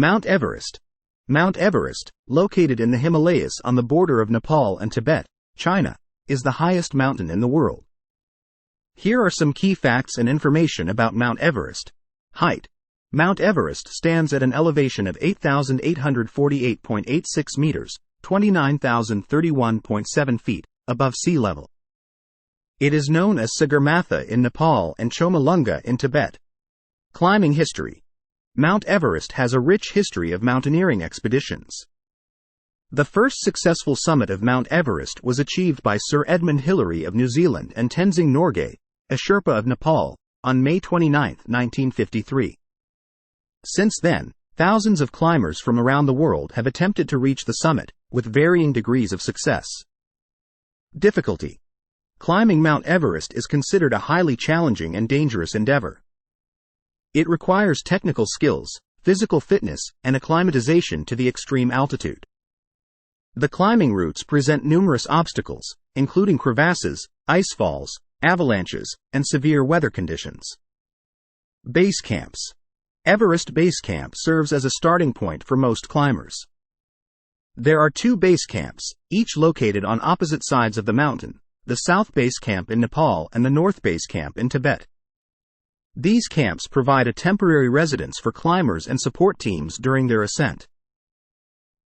Mount Everest. Mount Everest, located in the Himalayas on the border of Nepal and Tibet, China, is the highest mountain in the world. Here are some key facts and information about Mount Everest. Height. Mount Everest stands at an elevation of 8,848.86 meters, 29,031.7 feet, above sea level. It is known as Sagarmatha in Nepal and Chomolungma in Tibet. Climbing history. Mount Everest has a rich history of mountaineering expeditions. The first successful summit of Mount Everest was achieved by Sir Edmund Hillary of New Zealand and Tenzing Norgay, a Sherpa of Nepal, on May 29, 1953. Since then, thousands of climbers from around the world have attempted to reach the summit, with varying degrees of success. Difficulty. Climbing Mount Everest is considered a highly challenging and dangerous endeavor. It requires technical skills, physical fitness, and acclimatization to the extreme altitude. The climbing routes present numerous obstacles, including crevasses, ice falls, avalanches, and severe weather conditions. Base camps. Everest Base Camp serves as a starting point for most climbers. There are two base camps, each located on opposite sides of the mountain, the South Base Camp in Nepal and the North Base Camp in Tibet. These camps provide a temporary residence for climbers and support teams during their ascent.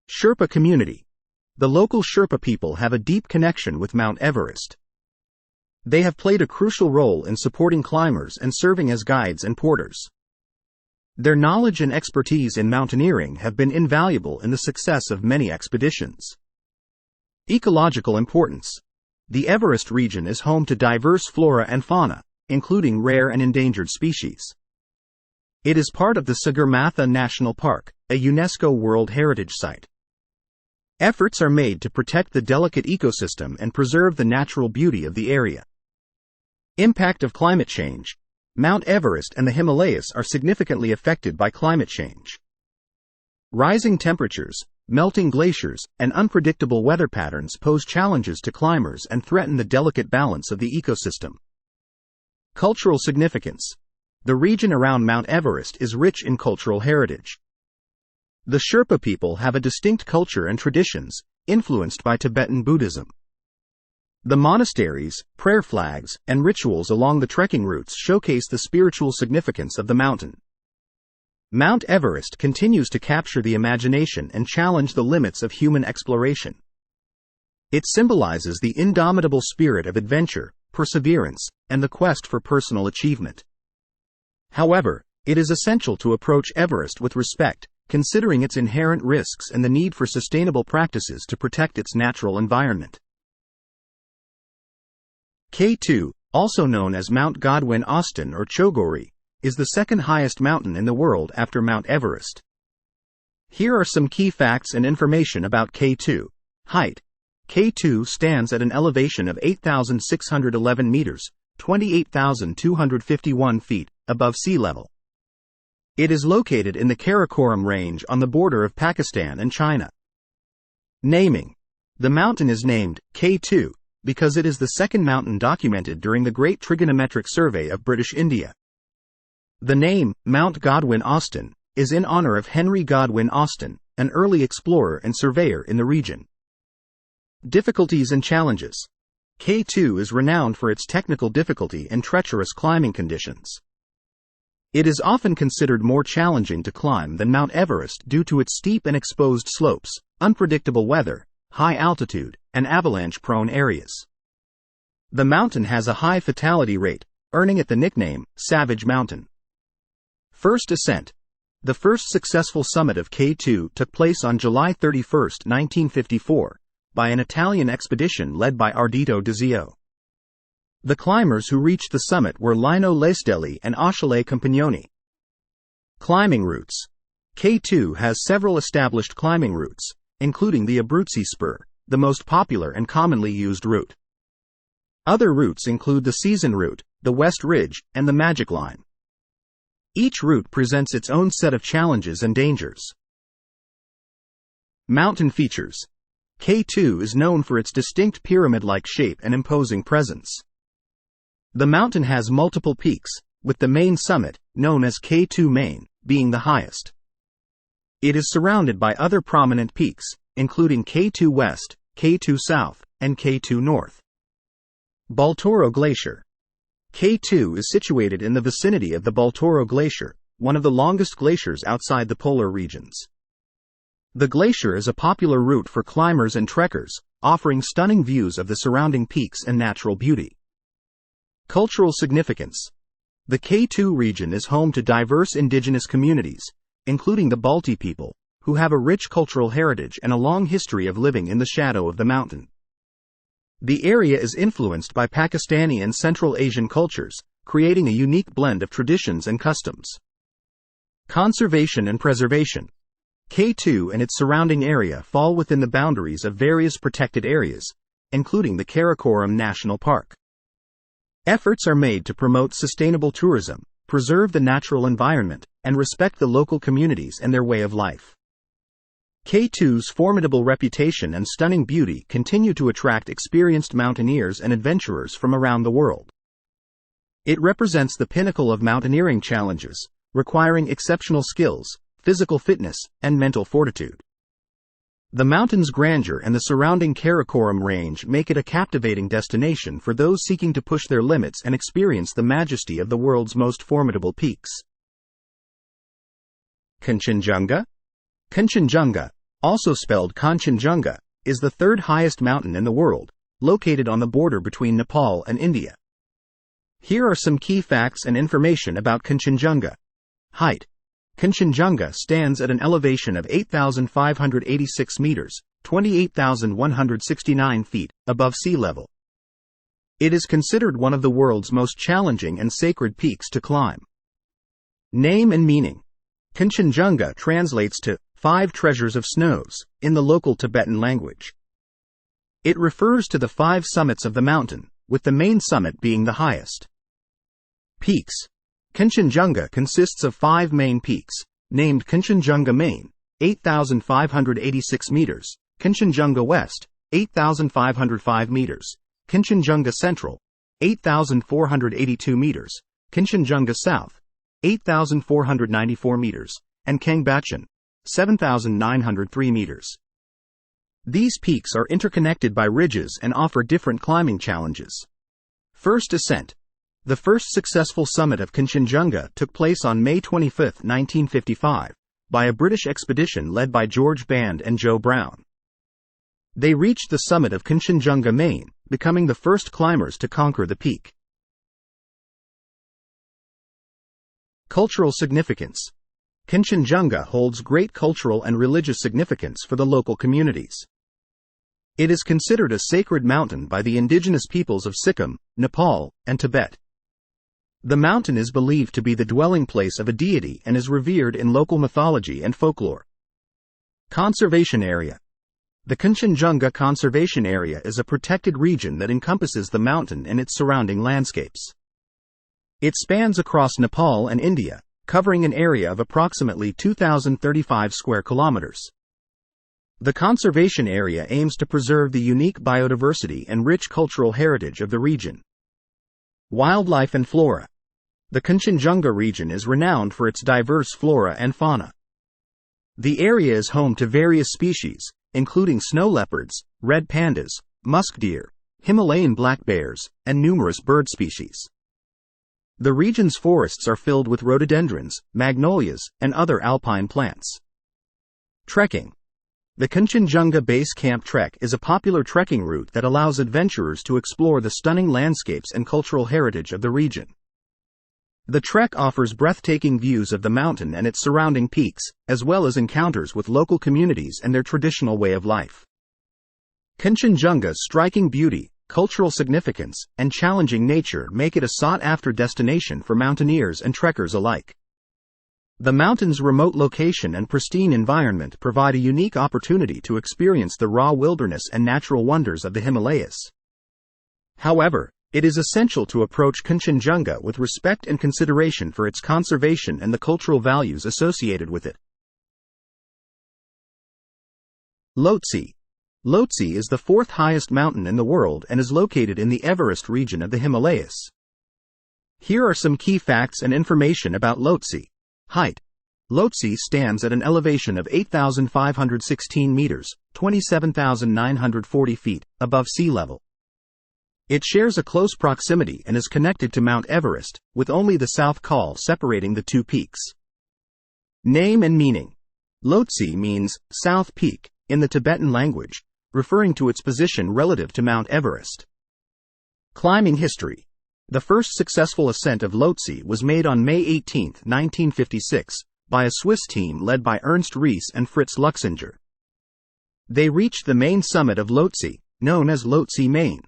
Sherpa community. The local Sherpa people have a deep connection with Mount Everest. They have played a crucial role in supporting climbers and serving as guides and porters. Their knowledge and expertise in mountaineering have been invaluable in the success of many expeditions. Ecological importance. The Everest region is home to diverse flora and fauna, including rare and endangered species. It is part of the Sagarmatha National Park, a UNESCO World Heritage Site. Efforts are made to protect the delicate ecosystem and preserve the natural beauty of the area. Impact of climate change. Mount Everest and the Himalayas are significantly affected by climate change. Rising temperatures, melting glaciers, and unpredictable weather patterns pose challenges to climbers and threaten the delicate balance of the ecosystem. Cultural significance. The region around Mount Everest is rich in cultural heritage. The Sherpa people have a distinct culture and traditions, influenced by Tibetan Buddhism. The monasteries, prayer flags, and rituals along the trekking routes showcase the spiritual significance of the mountain. Mount Everest continues to capture the imagination and challenge the limits of human exploration. It symbolizes the indomitable spirit of adventure, perseverance, and the quest for personal achievement. However, it is essential to approach Everest with respect, considering its inherent risks and the need for sustainable practices to protect its natural environment. K2, also known as Mount Godwin Austen or Chogori, is the second highest mountain in the world after Mount Everest. Here are some key facts and information about K2. Height. K2 stands at an elevation of 8,611 meters, 28,251 feet, above sea level. It is located in the Karakoram Range on the border of Pakistan and China. Naming. The mountain is named K2 because it is the second mountain documented during the Great Trigonometric Survey of British India. The name, Mount Godwin Austen, is in honor of Henry Godwin Austen, an early explorer and surveyor in the region. Difficulties and challenges. K2 is renowned for its technical difficulty and treacherous climbing conditions. It is often considered more challenging to climb than Mount Everest due to its steep and exposed slopes, unpredictable weather, high altitude, and avalanche-prone areas. The mountain has a high fatality rate, earning it the nickname, Savage Mountain. First ascent. The first successful summit of K2 took place on July 31, 1954, by an Italian expedition led by Ardito de Zio. The climbers who reached the summit were Lino Lastelli and Achille Compagnoni. Climbing routes. K2 has several established climbing routes, including the Abruzzi Spur, the most popular and commonly used route. Other routes include the Season Route, the West Ridge, and the Magic Line. Each route presents its own set of challenges and dangers. Mountain features. K2 is known for its distinct pyramid-like shape and imposing presence. The mountain has multiple peaks, with the main summit, known as K2 Main, being the highest. It is surrounded by other prominent peaks, including K2 West, K2 South, and K2 North. Baltoro Glacier. K2 is situated in the vicinity of the Baltoro Glacier, one of the longest glaciers outside the polar regions. The glacier is a popular route for climbers and trekkers, offering stunning views of the surrounding peaks and natural beauty. Cultural significance. The K2 region is home to diverse indigenous communities, including the Balti people, who have a rich cultural heritage and a long history of living in the shadow of the mountain. The area is influenced by Pakistani and Central Asian cultures, creating a unique blend of traditions and customs. Conservation and preservation. K2 and its surrounding area fall within the boundaries of various protected areas, including the Karakoram National Park. Efforts are made to promote sustainable tourism, preserve the natural environment, and respect the local communities and their way of life. K2's formidable reputation and stunning beauty continue to attract experienced mountaineers and adventurers from around the world. It represents the pinnacle of mountaineering challenges, requiring exceptional skills, physical fitness, and mental fortitude. The mountain's grandeur and the surrounding Karakoram range make it a captivating destination for those seeking to push their limits and experience the majesty of the world's most formidable peaks. Kanchenjunga? Kanchenjunga, also spelled Kanchenjunga, is the third highest mountain in the world, located on the border between Nepal and India. Here are some key facts and information about Kanchenjunga. Height. Kanchenjunga stands at an elevation of 8,586 meters, 28,169 feet, above sea level. It is considered one of the world's most challenging and sacred peaks to climb. Name and meaning. Kanchenjunga translates to 5 treasures of snows in the local Tibetan language. It refers to the 5 summits of the mountain, with the main summit being the highest. Peaks. Kanchenjunga consists of 5 main peaks, named Kanchenjunga Main, 8,586 meters, Kanchenjunga West, 8,505 meters, Kanchenjunga Central, 8,482 meters, Kanchenjunga South, 8,494 meters, and Kangbachen, 7,903 meters. These peaks are interconnected by ridges and offer different climbing challenges. First ascent. The first successful summit of Kanchenjunga took place on May 25, 1955, by a British expedition led by George Band and Joe Brown. They reached the summit of Kanchenjunga Main, becoming the first climbers to conquer the peak. Cultural significance. Kanchenjunga holds great cultural and religious significance for the local communities. It is considered a sacred mountain by the indigenous peoples of Sikkim, Nepal, and Tibet. The mountain is believed to be the dwelling place of a deity and is revered in local mythology and folklore. Conservation area. The Kanchenjunga Conservation Area is a protected region that encompasses the mountain and its surrounding landscapes. It spans across Nepal and India, covering an area of approximately 2,035 square kilometers. The conservation area aims to preserve the unique biodiversity and rich cultural heritage of the region. Wildlife and flora. The Kanchenjunga region is renowned for its diverse flora and fauna. The area is home to various species, including snow leopards, red pandas, musk deer, Himalayan black bears, and numerous bird species. The region's forests are filled with rhododendrons, magnolias, and other alpine plants. Trekking. The Kanchenjunga Base Camp Trek is a popular trekking route that allows adventurers to explore the stunning landscapes and cultural heritage of the region. The trek offers breathtaking views of the mountain and its surrounding peaks, as well as encounters with local communities and their traditional way of life. Kanchenjunga's striking beauty, cultural significance, and challenging nature make it a sought-after destination for mountaineers and trekkers alike. The mountain's remote location and pristine environment provide a unique opportunity to experience the raw wilderness and natural wonders of the Himalayas. However, it is essential to approach Kanchenjunga with respect and consideration for its conservation and the cultural values associated with it. Lhotse. Lhotse is the 4th highest mountain in the world and is located in the Everest region of the Himalayas. Here are some key facts and information about Lhotse. Height. Lhotse stands at an elevation of 8,516 meters, 27,940 feet, above sea level. It shares a close proximity and is connected to Mount Everest, with only the South Col separating the two peaks. Name and meaning. Lhotse means South Peak in the Tibetan language, referring to its position relative to Mount Everest. Climbing history. The first successful ascent of Lhotse was made on May 18, 1956, by a Swiss team led by Ernst Ries and Fritz Luxinger. They reached the main summit of Lhotse, known as Lhotse Main.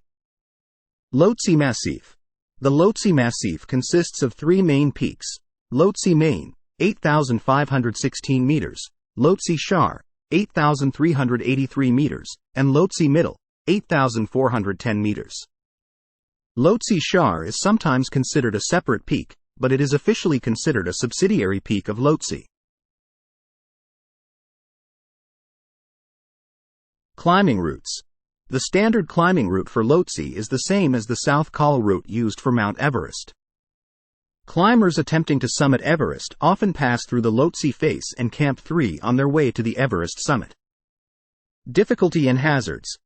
Lhotse Massif. The Lhotse Massif consists of three main peaks: Lhotse Main, 8,516 meters, Lhotse Shar, 8,383 meters, and Lhotse Middle, 8,410 meters. Lhotse Shar is sometimes considered a separate peak, but it is officially considered a subsidiary peak of Lhotse. Climbing routes. The standard climbing route for Lhotse is the same as the South Col route used for Mount Everest. Climbers attempting to summit Everest often pass through the Lhotse Face and Camp 3 on their way to the Everest summit. Difficulty and hazards.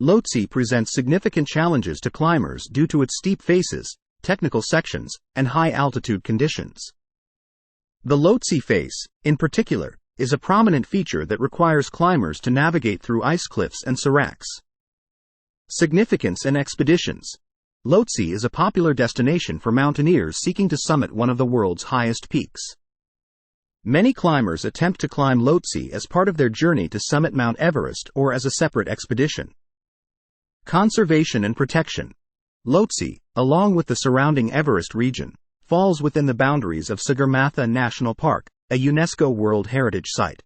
Lhotse presents significant challenges to climbers due to its steep faces, technical sections, and high-altitude conditions. The Lhotse Face, in particular, is a prominent feature that requires climbers to navigate through ice cliffs and seracs. Significance and expeditions. Lhotse is a popular destination for mountaineers seeking to summit one of the world's highest peaks. Many climbers attempt to climb Lhotse as part of their journey to summit Mount Everest or as a separate expedition. Conservation and protection. Lhotse, along with the surrounding Everest region, falls within the boundaries of Sagarmatha National Park, a UNESCO World Heritage Site.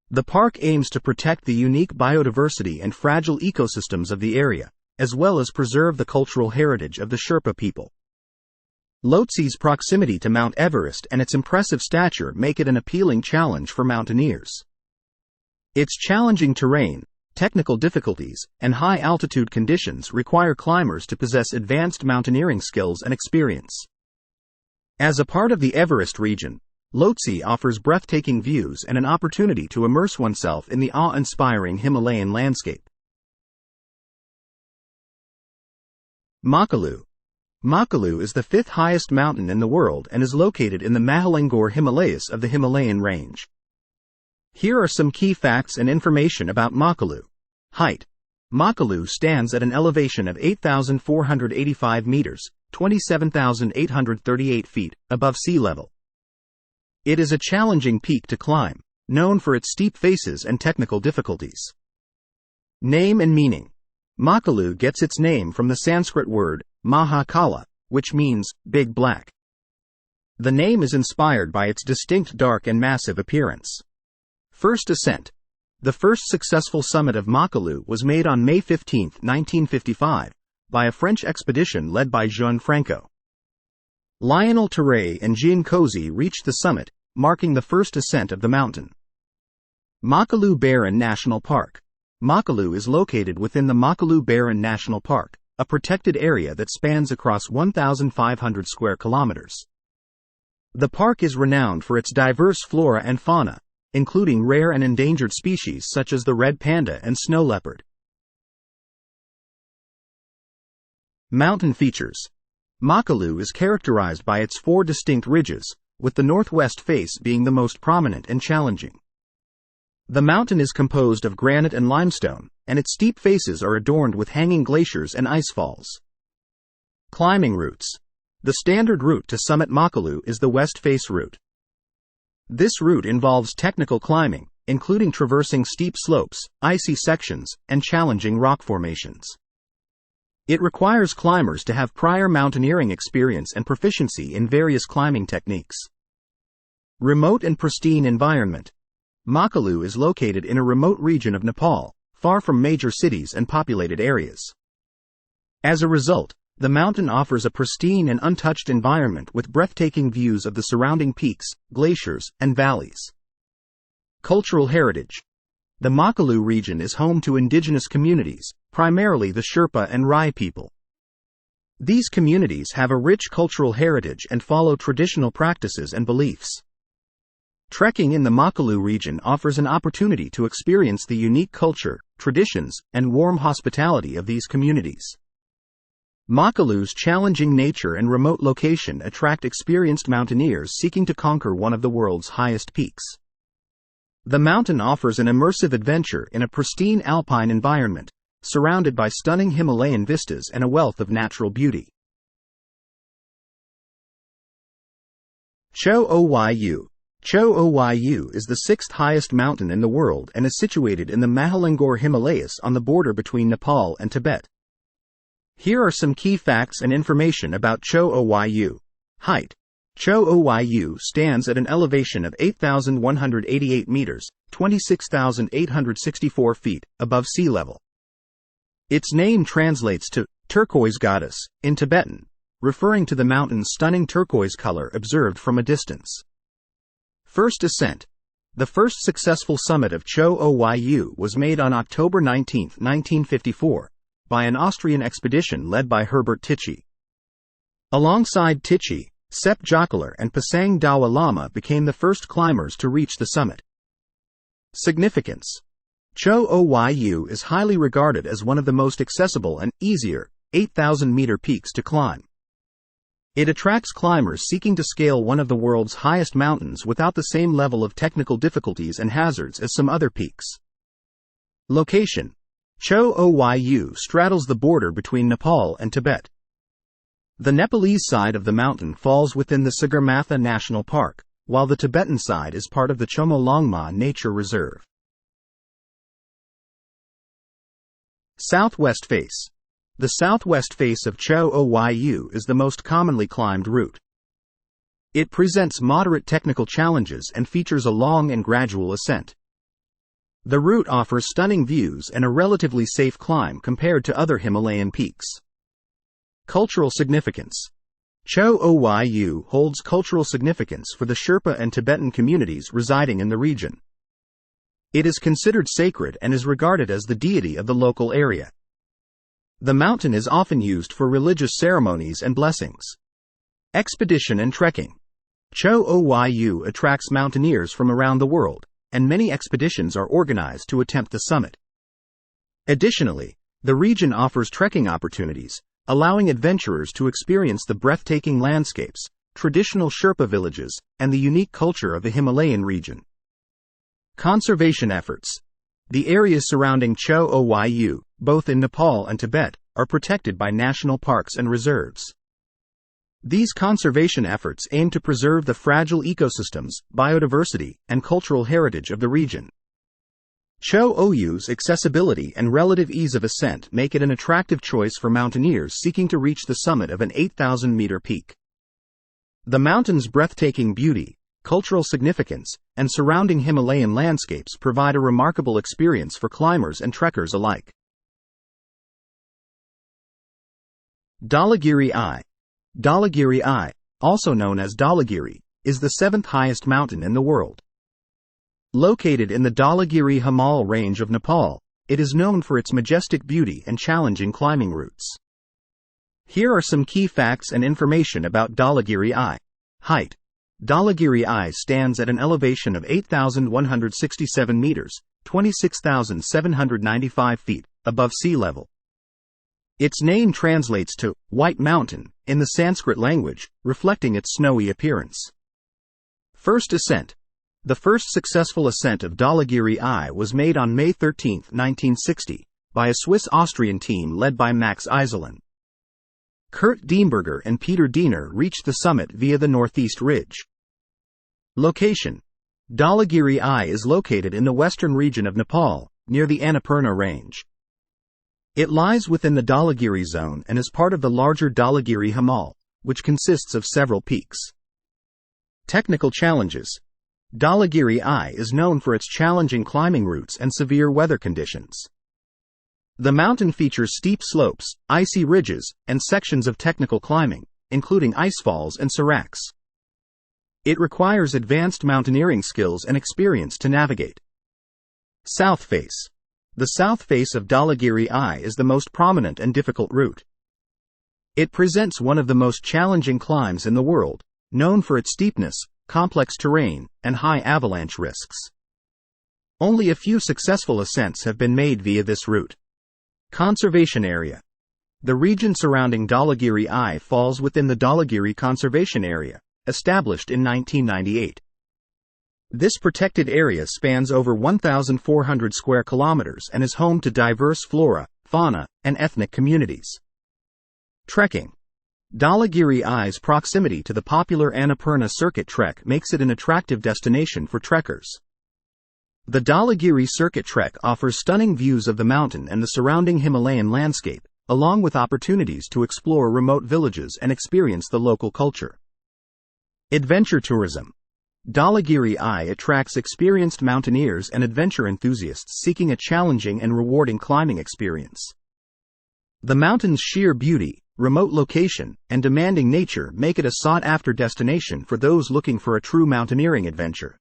The park aims to protect the unique biodiversity and fragile ecosystems of the area, as well as preserve the cultural heritage of the Sherpa people. Lhotse's proximity to Mount Everest and its impressive stature make it an appealing challenge for mountaineers. Its challenging terrain, technical difficulties, and high-altitude conditions require climbers to possess advanced mountaineering skills and experience. As a part of the Everest region, Lhotse offers breathtaking views and an opportunity to immerse oneself in the awe-inspiring Himalayan landscape. Makalu. Makalu is the fifth highest mountain in the world and is located in the Mahalangor Himalayas of the Himalayan range. Here are some key facts and information about Makalu. Height. Makalu stands at an elevation of 8,485 meters, 27,838 feet, above sea level. It is a challenging peak to climb, known for its steep faces and technical difficulties. Name and meaning. Makalu gets its name from the Sanskrit word, Mahakala, which means, big black. The name is inspired by its distinct dark and massive appearance. First ascent. The first successful summit of Makalu was made on May 15, 1955, by a French expedition led by Jean Franco. Lionel Terray and Jean Cozy reached the summit, marking the first ascent of the mountain. Makalu Barren National Park. Makalu is located within the Makalu Barren National Park, a protected area that spans across 1,500 square kilometers. The park is renowned for its diverse flora and fauna, including rare and endangered species such as the red panda and snow leopard. Mountain features. Makalu is characterized by its four distinct ridges, with the northwest face being the most prominent and challenging. The mountain is composed of granite and limestone, and its steep faces are adorned with hanging glaciers and ice falls. Climbing routes. The standard route to summit Makalu is the West Face route. This route involves technical climbing, including traversing steep slopes, icy sections, and challenging rock formations. It requires climbers to have prior mountaineering experience and proficiency in various climbing techniques. Remote and pristine environment. Makalu is located in a remote region of Nepal, far from major cities and populated areas. As a result, the mountain offers a pristine and untouched environment with breathtaking views of the surrounding peaks, glaciers, and valleys. Cultural heritage. The Makalu region is home to indigenous communities, primarily the Sherpa and Rai people. These communities have a rich cultural heritage and follow traditional practices and beliefs. Trekking in the Makalu region offers an opportunity to experience the unique culture, traditions, and warm hospitality of these communities. Makalu's challenging nature and remote location attract experienced mountaineers seeking to conquer one of the world's highest peaks. The mountain offers an immersive adventure in a pristine alpine environment, surrounded by stunning Himalayan vistas and a wealth of natural beauty. Cho Oyu. Cho Oyu is the sixth highest mountain in the world and is situated in the Mahalangor Himalayas on the border between Nepal and Tibet. Here are some key facts and information about Cho Oyu. Height. Cho Oyu stands at an elevation of 8,188 meters, 26,864 feet, above sea level. Its name translates to turquoise goddess in Tibetan, referring to the mountain's stunning turquoise color observed from a distance. First ascent. The first successful summit of Cho Oyu was made on October 19, 1954, by an Austrian expedition led by Herbert Tichy. Alongside Tichy, Sepp Jokeler and Pasang Dawa Lama became the first climbers to reach the summit. Significance. Cho Oyu is highly regarded as one of the most accessible and easier 8,000-meter peaks to climb. It attracts climbers seeking to scale one of the world's highest mountains without the same level of technical difficulties and hazards as some other peaks. Location. Cho Oyu straddles the border between Nepal and Tibet. The Nepalese side of the mountain falls within the Sagarmatha National Park, while the Tibetan side is part of the Chomolungma Nature Reserve. Southwest face. The southwest face of Cho Oyu is the most commonly climbed route. It presents moderate technical challenges and features a long and gradual ascent. The route offers stunning views and a relatively safe climb compared to other Himalayan peaks. Cultural significance. Cho Oyu holds cultural significance for the Sherpa and Tibetan communities residing in the region. It is considered sacred and is regarded as the deity of the local area. The mountain is often used for religious ceremonies and blessings. Expedition and trekking. Cho Oyu attracts mountaineers from around the world, and many expeditions are organized to attempt the summit. Additionally, the region offers trekking opportunities, allowing adventurers to experience the breathtaking landscapes, traditional Sherpa villages, and the unique culture of the Himalayan region. Conservation efforts. The areas surrounding Cho Oyu, both in Nepal and Tibet, are protected by national parks and reserves. These conservation efforts aim to preserve the fragile ecosystems, biodiversity, and cultural heritage of the region. Cho Oyu's accessibility and relative ease of ascent make it an attractive choice for mountaineers seeking to reach the summit of an 8,000-meter peak. The mountain's breathtaking beauty, cultural significance, and surrounding Himalayan landscapes provide a remarkable experience for climbers and trekkers alike. Dhaulagiri I. Dhaulagiri I, also known as Dhaulagiri, is the seventh highest mountain in the world. Located in the Dhaulagiri Himal range of Nepal, it is known for its majestic beauty and challenging climbing routes. Here are some key facts and information about Dhaulagiri I. Height. Dhaulagiri I stands at an elevation of 8,167 meters, 26,795 feet, above sea level. Its name translates to White Mountain in the Sanskrit language, reflecting its snowy appearance. First ascent. The first successful ascent of Dhaulagiri I was made on May 13, 1960, by a Swiss-Austrian team led by Max Iselin. Kurt Diemberger and Peter Diener reached the summit via the northeast ridge. Location. Dhaulagiri I is located in the western region of Nepal, near the Annapurna range. It lies within the Dhaulagiri zone and is part of the larger Dhaulagiri Himal, which consists of several peaks. Technical challenges. Dhaulagiri I is known for its challenging climbing routes and severe weather conditions. The mountain features steep slopes, icy ridges, and sections of technical climbing, including icefalls and seracs. It requires advanced mountaineering skills and experience to navigate. South face. The south face of Dhaulagiri I is the most prominent and difficult route. It presents one of the most challenging climbs in the world, known for its steepness, complex terrain, and high avalanche risks. Only a few successful ascents have been made via this route. Conservation area. The region surrounding Dhaulagiri I falls within the Dhaulagiri Conservation Area, established in 1998. This protected area spans over 1,400 square kilometers and is home to diverse flora, fauna, and ethnic communities. Trekking. Dhaulagiri I's proximity to the popular Annapurna Circuit Trek makes it an attractive destination for trekkers. The Dhaulagiri Circuit Trek offers stunning views of the mountain and the surrounding Himalayan landscape, along with opportunities to explore remote villages and experience the local culture. Adventure tourism. Dhaulagiri I attracts experienced mountaineers and adventure enthusiasts seeking a challenging and rewarding climbing experience. The mountain's sheer beauty, remote location, and demanding nature make it a sought-after destination for those looking for a true mountaineering adventure.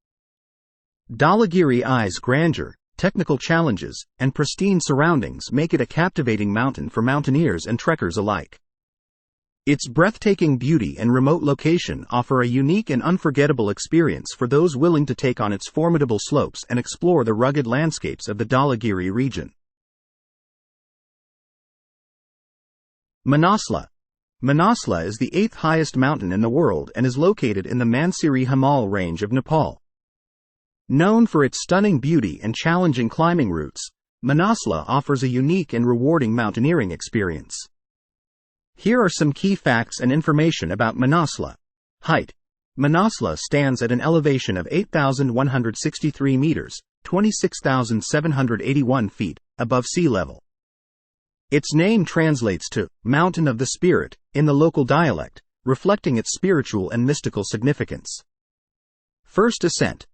Dhaulagiri I's grandeur, technical challenges, and pristine surroundings make it a captivating mountain for mountaineers and trekkers alike. Its breathtaking beauty and remote location offer a unique and unforgettable experience for those willing to take on its formidable slopes and explore the rugged landscapes of the Dhaulagiri region. Manaslu. Manaslu is the 8th highest mountain in the world and is located in the Mansiri Himal range of Nepal. Known for its stunning beauty and challenging climbing routes, Manaslu offers a unique and rewarding mountaineering experience. Here are some key facts and information about Manaslu. Height. Manaslu stands at an elevation of 8,163 meters, 26,781 feet, above sea level. Its name translates to Mountain of the Spirit in the local dialect, reflecting its spiritual and mystical significance. First ascent.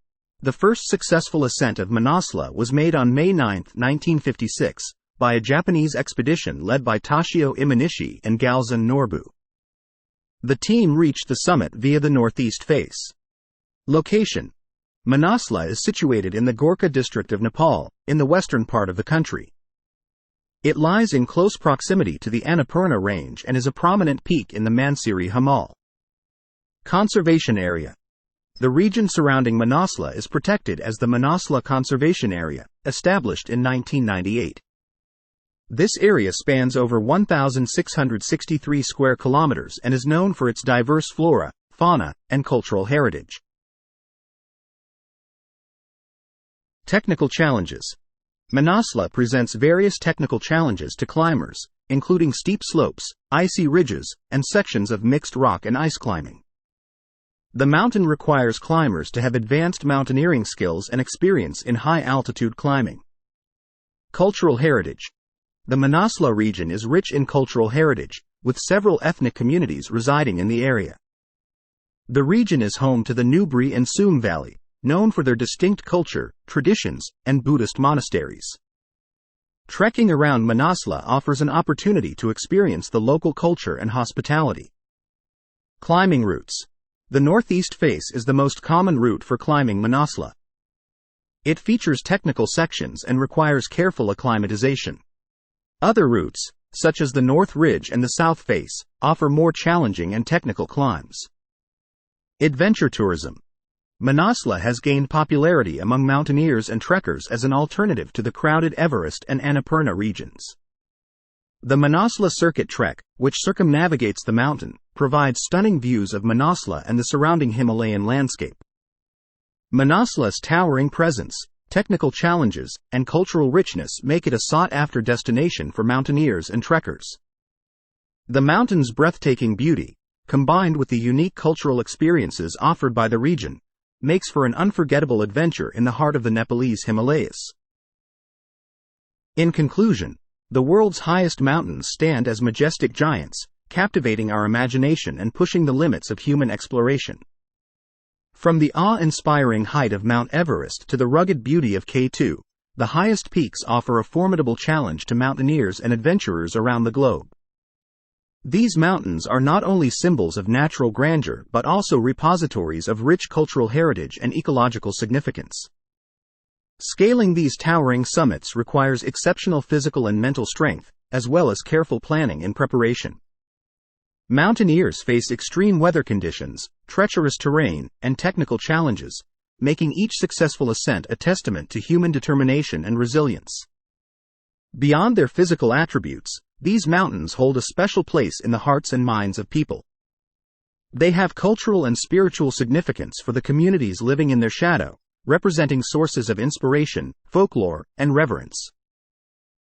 The first successful ascent of Manaslu was made on May 9, 1956, by a Japanese expedition led by Toshio Imanishi and Galzan Norbu. The team reached the summit via the northeast face. Location. Manaslu is situated in the Gorkha district of Nepal, in the western part of the country. It lies in close proximity to the Annapurna range and is a prominent peak in the Mansiri Himal. Conservation area. The region surrounding Manaslu is protected as the Manaslu Conservation Area, established in 1998. This area spans over 1,663 square kilometers and is known for its diverse flora, fauna, and cultural heritage. Technical challenges. Manaslu presents various technical challenges to climbers, including steep slopes, icy ridges, and sections of mixed rock and ice climbing. The mountain requires climbers to have advanced mountaineering skills and experience in high-altitude climbing. Cultural heritage. The Manaslu region is rich in cultural heritage, with several ethnic communities residing in the area. The region is home to the Nubri and Soom Valley, known for their distinct culture, traditions, and Buddhist monasteries. Trekking around Manaslu offers an opportunity to experience the local culture and hospitality. Climbing routes. The northeast face is the most common route for climbing Manaslu. It features technical sections and requires careful acclimatization. Other routes, such as the North Ridge and the South Face, offer more challenging and technical climbs. Adventure tourism. Manaslu has gained popularity among mountaineers and trekkers as an alternative to the crowded Everest and Annapurna regions. The Manaslu Circuit Trek, which circumnavigates the mountain, provides stunning views of Manaslu and the surrounding Himalayan landscape. Manaslu's towering presence, technical challenges, and cultural richness make it a sought-after destination for mountaineers and trekkers. The mountain's breathtaking beauty, combined with the unique cultural experiences offered by the region, makes for an unforgettable adventure in the heart of the Nepalese Himalayas. In conclusion, the world's highest mountains stand as majestic giants, captivating our imagination and pushing the limits of human exploration. From the awe-inspiring height of Mount Everest to the rugged beauty of K2, the highest peaks offer a formidable challenge to mountaineers and adventurers around the globe. These mountains are not only symbols of natural grandeur but also repositories of rich cultural heritage and ecological significance. Scaling these towering summits requires exceptional physical and mental strength, as well as careful planning and preparation. Mountaineers face extreme weather conditions, treacherous terrain, and technical challenges, making each successful ascent a testament to human determination and resilience. Beyond their physical attributes, these mountains hold a special place in the hearts and minds of people. They have cultural and spiritual significance for the communities living in their shadow, representing sources of inspiration, folklore, and reverence.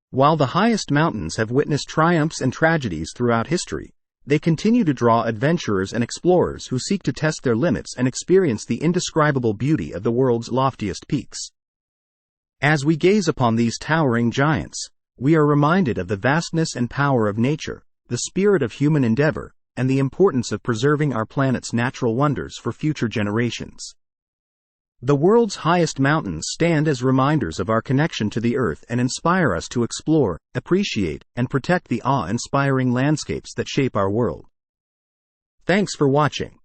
While the highest mountains have witnessed triumphs and tragedies throughout history, they continue to draw adventurers and explorers who seek to test their limits and experience the indescribable beauty of the world's loftiest peaks. As we gaze upon these towering giants, we are reminded of the vastness and power of nature, the spirit of human endeavor, and the importance of preserving our planet's natural wonders for future generations. The world's highest mountains stand as reminders of our connection to the earth and inspire us to explore, appreciate, and protect the awe-inspiring landscapes that shape our world. Thanks for watching.